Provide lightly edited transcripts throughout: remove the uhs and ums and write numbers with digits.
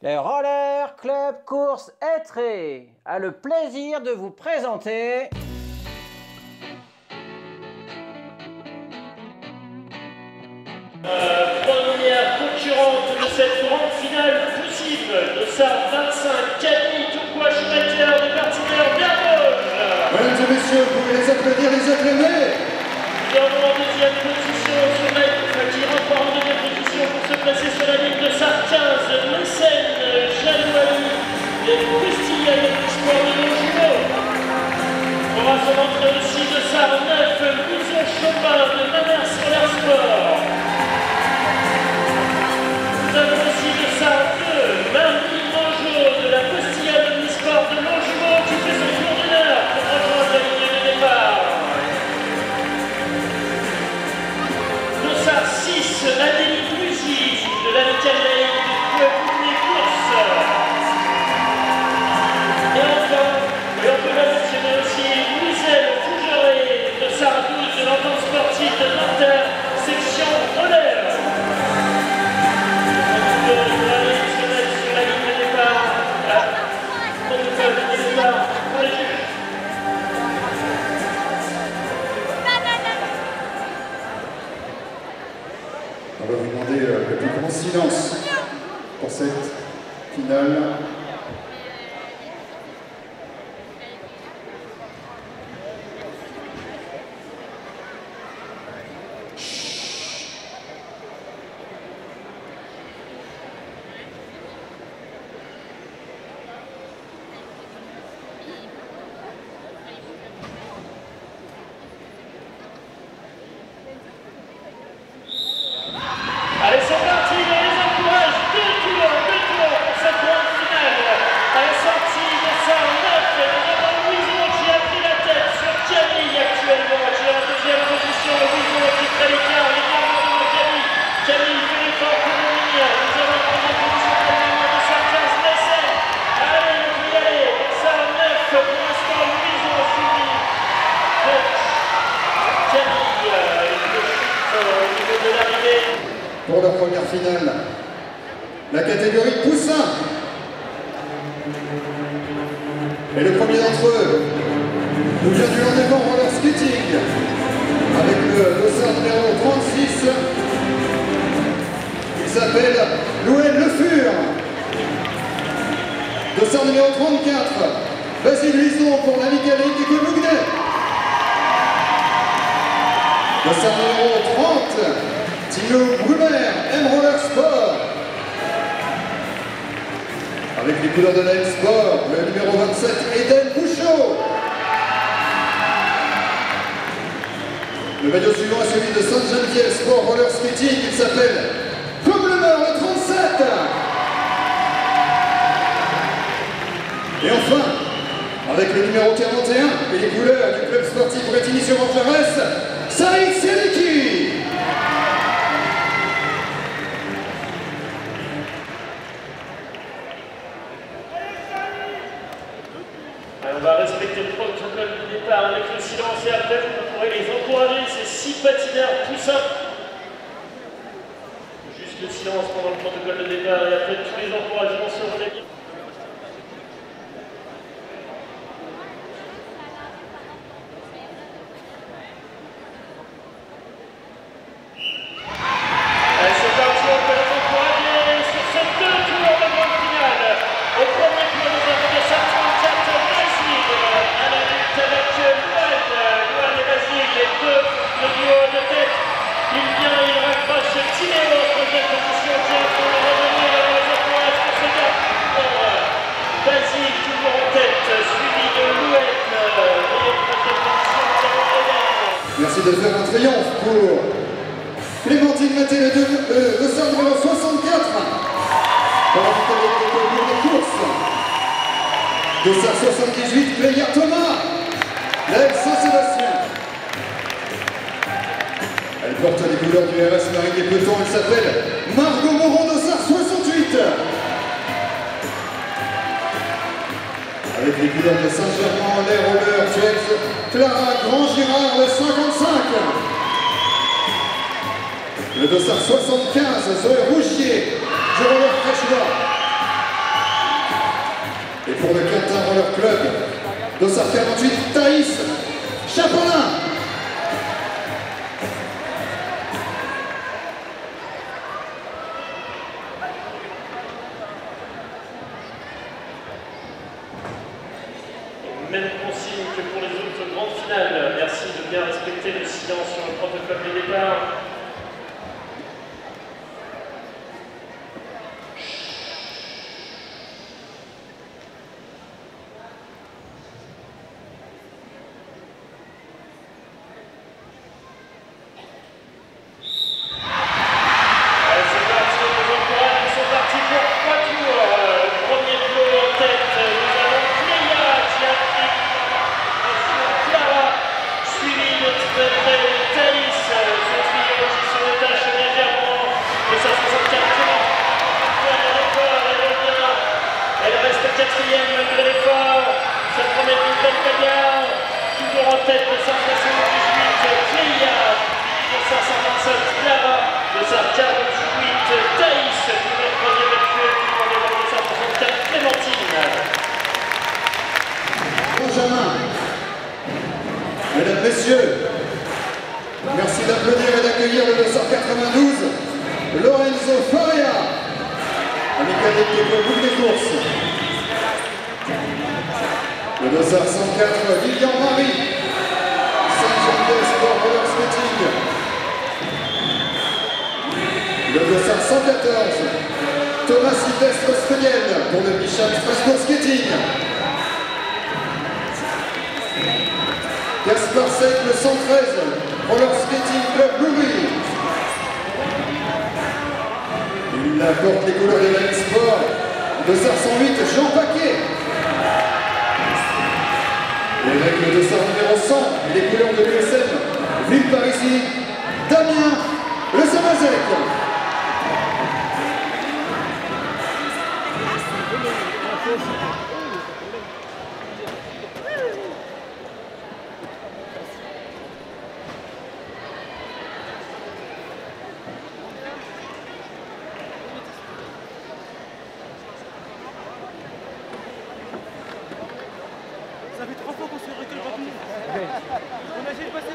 Le Roller Club Course Étré a le plaisir de vous présenter première concurrente de cette grande finale possible de sa 25 Camille Tourcoing Schumacher de partenaire Berboge. Mesdames et messieurs, vous pouvez les applaudir, les acclamer. Nous avons en deuxième position qui rentre en deuxième position pour se placer sur la ligne de SAR 15, Mécène, Jalouali, les Coustilles avec l'espoir de nos jumeaux. On aura son entrée aussi de SAR 9, Louison Chopin de Mamers Roller Sport. Nous avons aussi de SAR 2, Marie Mangeau de la Postillade de l'E-Sport de Longjumeau qui fait son tour d'une heure pour rejoindre la ligne de départ. De SAR 6, Adélie Brugy de la Mécanique du club des courses. Et enfin, on peut la mentionner aussi, Louiselle Fougeret de SAR 12 de l'entente sportive de Nanterre, section roller. On va vous demander le plus grand silence pour cette finale. Allez, c'est parti, on les encourage, deux tours pour cette grande finale. À la sortie de SAR 9, nous avons Louison qui a pris la tête sur Camille actuellement, qui est en deuxième position. Louison qui fait l'écart, de Camille. Camille fait l'effort pour revenir. Nous avons en première position de SAR 15, Mécène. Allez, on peut y aller. SAR 9, pour l'instant, Louison suivi. Donc, Camille, le chute au niveau de l'arrivée. Pour leur première finale, la catégorie poussin. Et le premier d'entre eux nous vient du Landévent roller skating avec le dossard numéro 36. Il s'appelle Louel Le Fur. Dossard numéro 34, Basile Luison pour la Mécanique du Coulmouguenais. Dossard numéro 30, Tino Brumer, M-Roller Sport. Avec les couleurs de la M-Sport, le numéro 27, Eden Bouchot. Le maillot suivant est celui de Sainte-Geneviève Sport Roller Skating. Il s'appelle Comblemeur, le 37. Et enfin, avec le numéro 41 et les couleurs du club sportif Bretigny-sur-Orgeres, Saïd Seliki. On va respecter le protocole de départ avec le silence et après vous pourrez les encourager, ces 6 patineurs poussins. Juste le silence pendant le protocole de départ et après tous les encouragements seront les. Allez, c'est parti, on peut les encourager sur ces 2 tours de grande finale. Au premier tour, nous avons des SAR 34 Basile à la lutte avec Louane et Basile, les deux, le duo de tête. Il vient, il raccroche Timéo en première position qui est en train de revenir dans les encourages pour ce gars. Basile toujours en tête, suivi de Louane et en troisième position, nous avons Eden. Merci de faire un triomphe pour Clémentine Maté, le dossard numéro 64. Pour la victoire de course. Dossard 78, Cléa Thomas, l'Aile Saint-Sébastien. Elle porte les couleurs du RS Marine des Pelotons. Elle s'appelle Margot Moron, dossard 68. Avec les couleurs de Saint-Germain, les rollers, James, Clara Grand-Girard, le 55. Le dossard 75, Zoé Rougier, du roller Fraîchebois. 248, Thaïs Chapolin. Même consigne que pour les autres grandes finales. Merci de bien respecter le silence sur le protocole de départ. Mesdames, Messieurs, merci d'applaudir et d'accueillir le 292, Lorenzo Faria, amical des des courses. Le 204, Lilian Marie, Saint-Jean-Des Sport Roller Skating. Le 214, Thomas Sylvestre Speniel pour le Bichat Strasbourg Skating. Gaspard Sec, le 113, Roller Skating Club Louis. Il apporte les couleurs de la Sport. 208, Jean Paquet. Et avec le 200 numéro 100, et les couleurs de l'USM, Ville Parisis, Damien Le Samazek.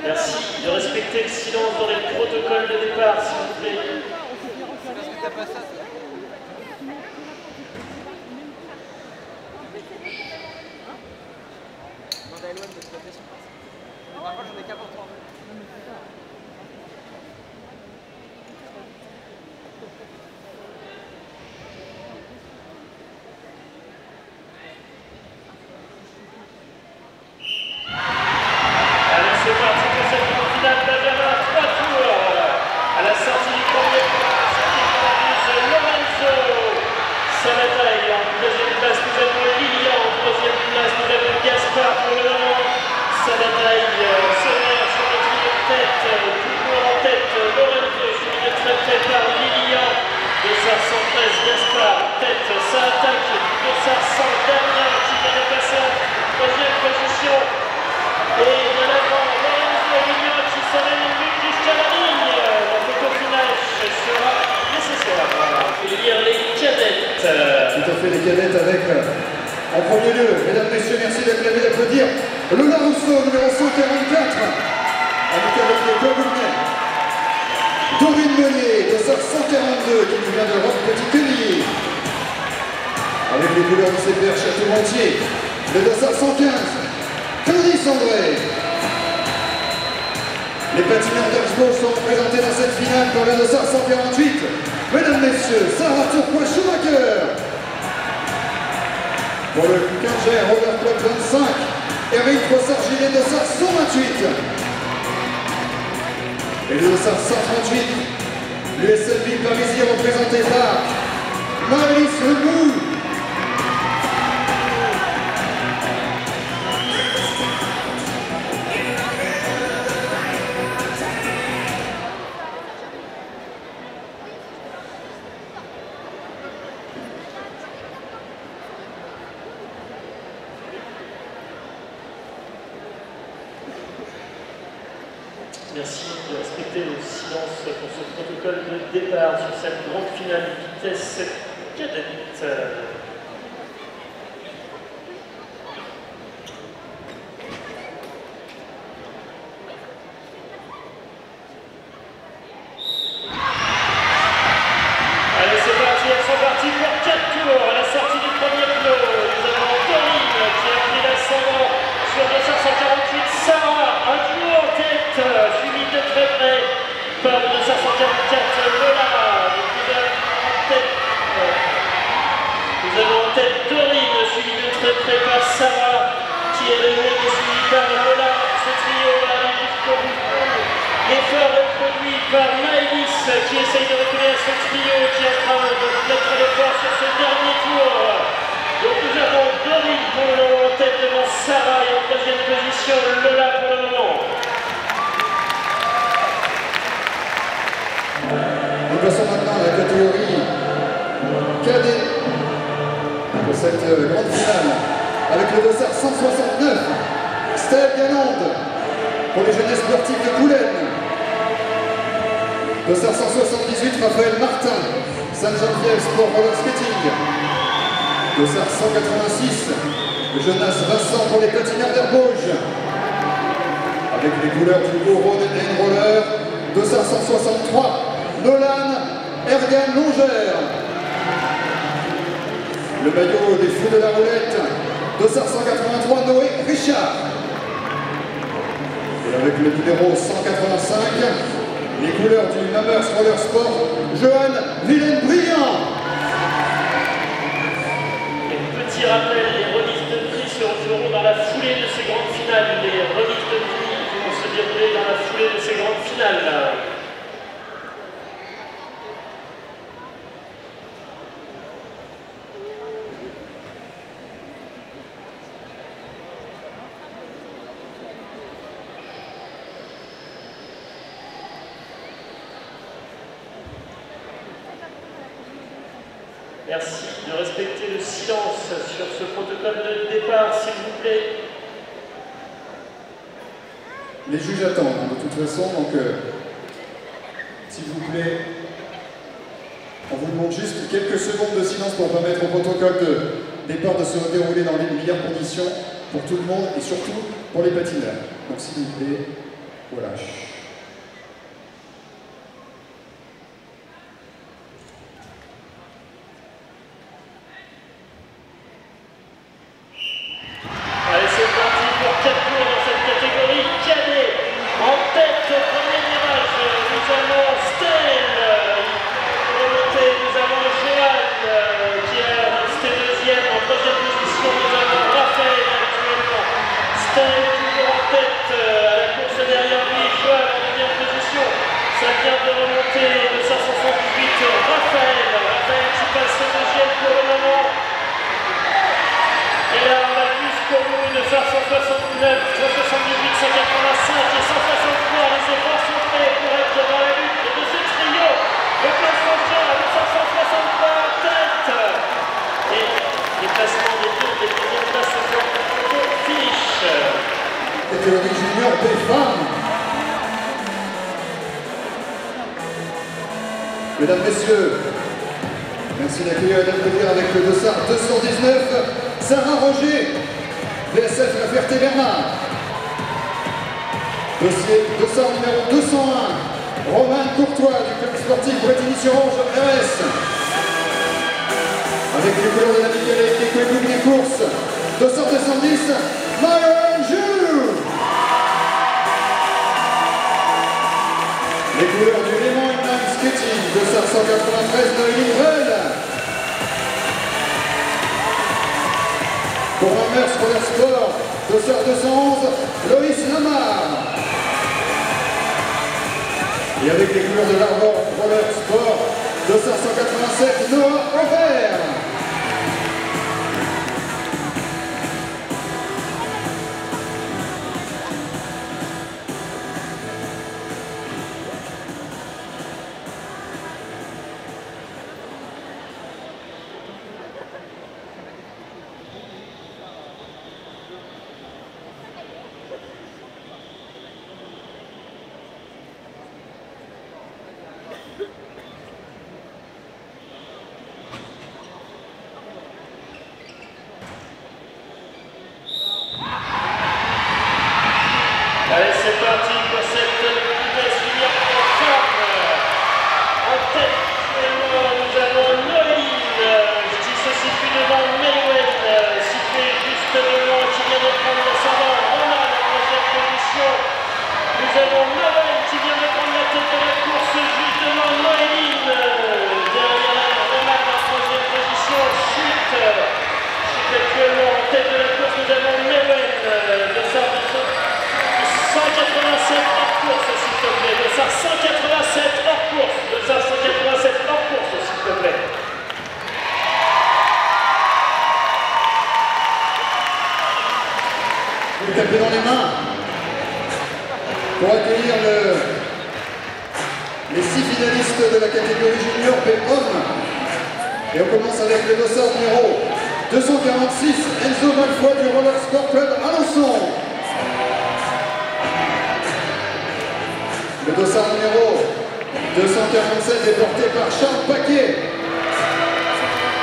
Merci de respecter le silence dans les protocoles de départ, s'il vous plaît. Tout à fait, les cadettes avec, en premier lieu, mesdames, messieurs, merci d'applaudir Lola Rousseau, numéro 144, avec le Cogoulmet. Dorine Meunier, de 142, qui nous vient de Roque Petit-Quevilly. Avec les couleurs du CPR Château-Montier, le 215, Candice André. Les patineurs d'Erzbourg sont représentés dans cette finale pour le 248. Mesdames, messieurs, Sarah Tourcoing-Schumacher. Pour le 15 Roller Club 25, Eric Brossard-Gillet de 128. Et le 138, l'USM Ville Parisis représenté par Maëlys Lemou. Merci de respecter le silence pour ce protocole de départ sur cette grande finale vitesse cadette. tête Dorine, suivi de très près par Sarah, qui est suivi par Lola. Ce trio va aller jusqu'au bout. L'effort est produit par Maëlys, qui essaye de reculer à ce trio, qui est en train de mettre l'effort sur ce dernier tour. Donc nous avons Dorine pour le moment en tête devant Sarah et en troisième position Lola pour le moment. Nous passons maintenant à la catégorie cadet pour cette grande finale avec le dossard 169, Stèle Galande pour les jeunesses sportives de Boulogne. Dossard 178, Raphaël Martin, Saint-Jean-Pierre Sport Roller Skating. Dossard 186, Jonas Vincent pour les patineurs d'Herbauge. Avec les couleurs du Go Road and Roller. Dossard 163, Nolan Ergan Longère. Le maillot des fous de la roulette, dossard 183, Noé Richard. Et avec le numéro 185, les couleurs du Namers Roller Sport, Johan Villaine-Briand. Et petit rappel, les remises de prix se feront dans la foulée de ces grandes finales. Les remises de prix vont se dérouler dans la foulée de ces grandes finales. Merci de respecter le silence sur ce protocole de départ, s'il vous plaît. Les juges attendent de toute façon, donc s'il vous plaît, on vous demande juste quelques secondes de silence pour permettre au protocole de départ de se dérouler dans les meilleures conditions pour tout le monde et surtout pour les patineurs. Donc s'il vous plaît, voilà. Allez, c'est parti pour 4 tours dans cette catégorie cadet. En tête au premier virage, nous avons Stèle. Pour monter, nous avons Johan qui est resté deuxième. En troisième position, nous avons Raphaël actuellement. Stèle toujours en tête à la course derrière lui. Johan en deuxième position. Ça vient de remonter de 578. Raphaël qui passe deuxième pour le moment. Et là, on a plus pour nous de 569, 178, 185 et 163. Les efforts sont faits pour être dans la lutte de ce trio. Le classement tient avec 563 en tête. Et les classements des deuxièmes places se font au finish. Catégorie junior des femmes. Mesdames, Messieurs, merci d'accueillir et d'applaudir avec le dossard 219, Sarah Roger, VSF La Ferté-Bernard. Dossard numéro 201, Romain Courtois du club sportif Bretigny-sur-Orge RS. Avec les couleurs de la Michael qui équipe des courses. Dossard 210, Myron Jules. Les couleurs du Léman Inline Skating, dossard 193, Noémie Brel. Pour Namers Roller Sport, dossard 211, Loïs Lamar. Et avec les couleurs de l'Arbor Roller Sport, dossard 187, Noah Auvert. Allez, c'est parti pour cette vitesse junior pour femmes. En tête, nous avons Noéline qui se situe devant Maywell, situé juste devant, qui vient de prendre l'ascendant. Roman en troisième position. Nous avons Noël qui vient de prendre la tête de la course juste devant Noéline. Derrière Roman en troisième position. Chute taper dans les mains pour accueillir les 6 finalistes de la catégorie junior B-Homme. Et on commence avec le dossard numéro 246, Enzo Malfoy du Roller Sport Club Alençon. Le dossard numéro 247 est porté par Charles Paquet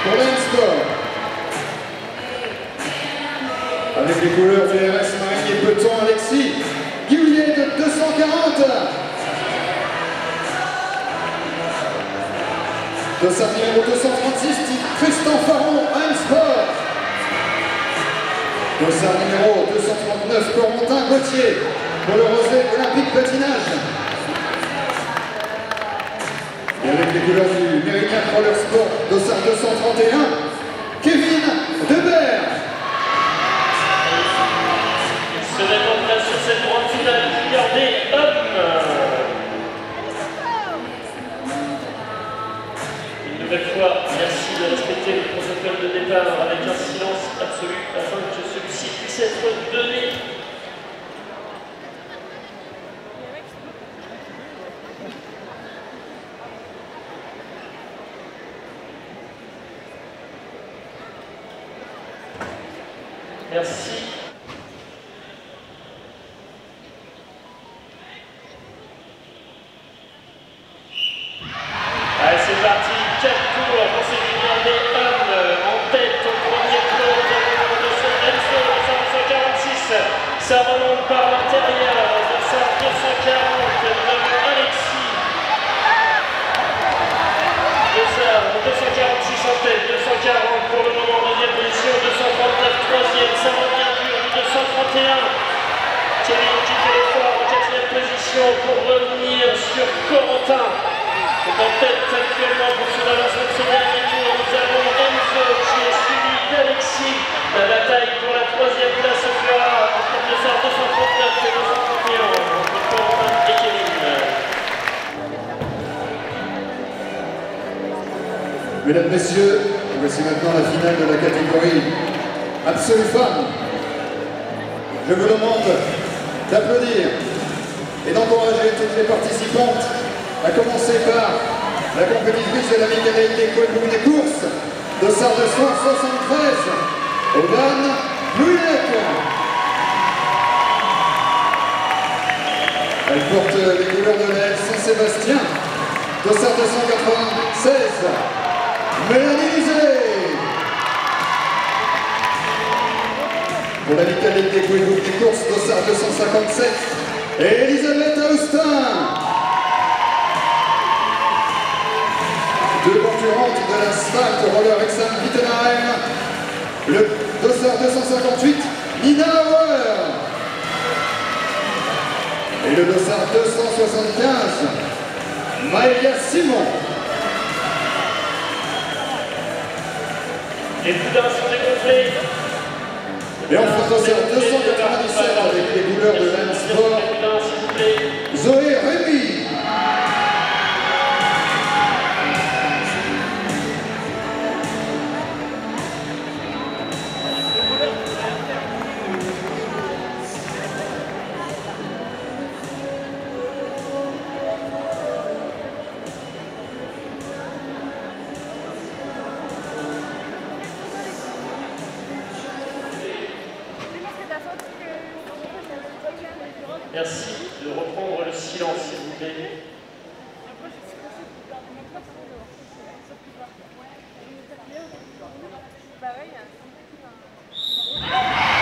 pour l'Ensport. Avec les couleurs du RS Marine et Peton, Alexis Guillet de 240. Dossard numéro 236, Tristan Faron, Sport. Dossard numéro 239, Corentin Gauthier pour le Rosé Olympique Patinage. Et avec les couleurs du Mérignac Roller Sport, dossard 231, Kevin Debert. Il se met en place sur cette grande finale junior des hommes. Une nouvelle fois, merci de respecter le protocole de départ avec un silence absolu afin que celui-ci puisse être donné. Merci. Allez, c'est parti. 4 tours pour ces juniors des hommes. En tête au premier tour de numéro 246. Ça remonte par l'intérieur. De ça 240. Nous avons Alexis. 246 en tête. 240 pour le moment en deuxième position. 239 troisième. Ça revient dur. 231. Kevin qui fait l'effort en quatrième position pour revenir sur Corentin. Donc en tête actuellement pour son avancement de ce dernier tour, nous avons Enzo qui est suivi d'Alexis. La bataille pour la troisième place se fera entre le dossard 239 et 231 entre Corentin et Kevin. Mesdames, Messieurs, voici maintenant la finale de la catégorie Absolue Femme. Je vous demande d'applaudir et d'encourager toutes les participantes, à commencer par la compétitrice de la mécanique des courses, dossard 273, Aubane Louillet. Elle porte les couleurs de l'AL Saint-Sébastien, dossard 296, Mélanie Lisée. Pour la mécanique des courses, dossard 257, Elisabeth Austin. Deux concurrentes de l'asphalte Roller Exam Wittenheim, le dossard 258, Nina Auer. Et le dossard 275, Maëlia Simon. Les boudins sont dégonflés. Et enfin, dossard 297 avec les couleurs de l'Ansport, Zoé Rémy. Merci de reprendre le silence, s'il vous plaît.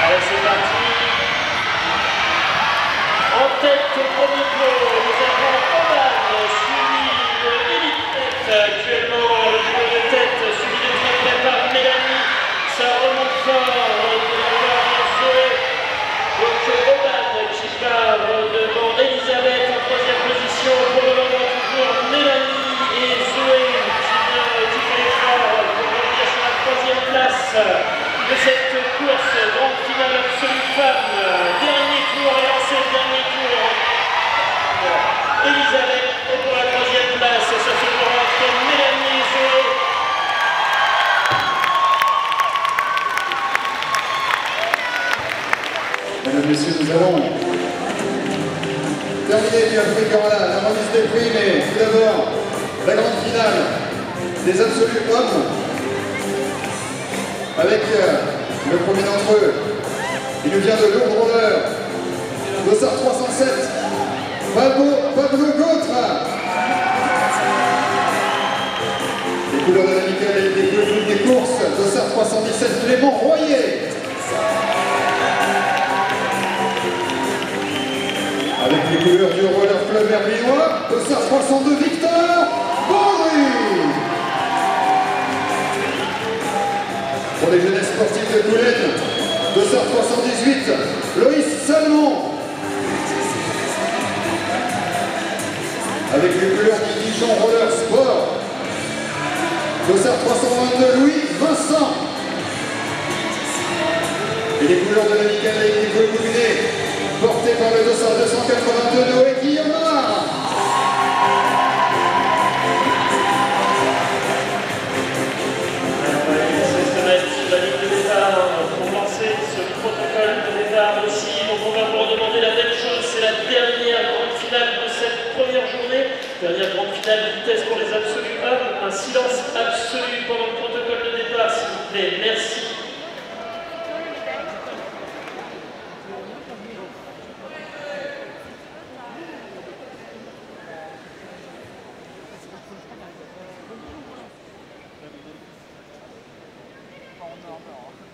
Allez, c'est parti. En tête au premier tour, nous avons Aubane, suivi de Elite actuellement, le duo de tête, suivi de très par Mélanie. Ça remonte fort, donc Aubane qui part devant Elisabeth en troisième position. Pour le moment, toujours Mélanie et Zoé qui fait l'effort pour revenir sur la troisième place de cette course. Grande finale absolue femme. Dernier tour est lancé, dernier tour. Elisabeth est pour la troisième place. Ça se fera entre Mélanie et Zoé. Mesdames, Messieurs, du Africain, la remise des prix, mais tout d'abord, la grande finale des absolus hommes, avec le premier d'entre eux. Il nous vient de Lourdes Roller, Dossard 307, Pablo Gautre. Les couleurs de l'amicale et des courses, Dossard 317, Clément Royer. Avec les couleurs du roller club berlinois, Dossard 302, Victor Baudry. Pour les jeunesses sportives de Toulaine, Dossard 318, Loïs Salmon. Avec les couleurs du Dijon Roller Sport, Dossard 322, Louis Vincent. Et les couleurs de l'amicale avec les bleus combinés, porté par le Dossard 282 Noé Guillemard. Cette semaine sur la ligne de départ pour lancer ce protocole de départ aussi. Donc on va vous demander la même chose, c'est la dernière grande finale de cette première journée. Dernière grande finale de vitesse pour les absolus hommes. Un silence absolu pendant le protocole de départ, s'il vous plaît. Merci. No.